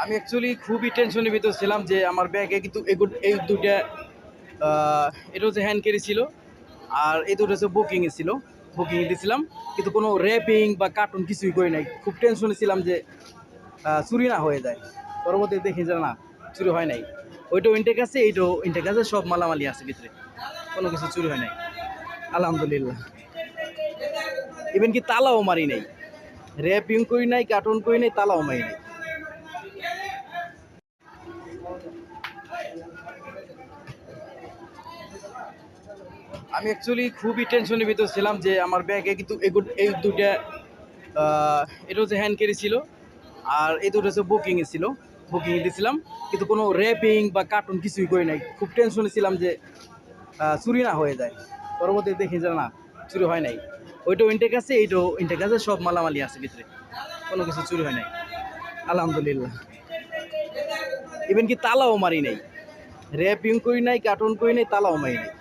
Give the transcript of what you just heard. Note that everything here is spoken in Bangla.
আমি অ্যাকচুয়ালি খুবই টেনশনের ভিতর ছিলাম যে আমার ব্যাগে কিন্তু এই দুইটা এটা হচ্ছে হ্যান্ড ক্যারি ছিল, আর এই দুটো হচ্ছে বুকিংয়ে ছিল, বুকিংয়ে দিয়েছিলাম, কিন্তু কোনো র্যাপিং বা কার্টুন কিছুই করি নাই। খুব টেনশনে ছিলাম যে চুরি না হয়ে যায়। পরবর্তীতে দেখি যে না, চুরি হয় নাই। ওইটাও ইনটেক আছে, এইটাও ইনটেক আছে, সব মালামালি আছে ভিতরে, কোনো কিছু চুরি হয় নাই, আলহামদুলিল্লাহ। ইভেন কি তালাও মারি নাই, র্যাপিং করি নাই, কার্টুন করি নাই, তালাও মারি নাই। আমি অ্যাকচুয়ালি খুবই টেনশনের ভিতর ছিলাম যে আমার ব্যাগে কিন্তু এই দুইটা এটা হচ্ছে হ্যান্ড ক্যারি ছিল, আর এই দুটো হচ্ছে বুকিংয়ে ছিল, বুকিংয়ে দিয়েছিলাম, কিন্তু কোনো র্যাপিং বা কার্টুন কিছুই করি নাই। খুব টেনশনে ছিলাম যে চুরি না হয়ে যায়। পরবর্তীতে দেখি যে না, চুরি হয় নাই। ওইটাও ইনটেক আছে, এইটাও ইনটেক আছে, সব মালামালি আছে ভিতরে, কোনো কিছু চুরি হয় নাই, আলহামদুলিল্লাহ। ইভেন কি তালাও মারি নাই, র্যাপিং করি নাই, কার্টুন করি নাই, তালাও মারি নাই।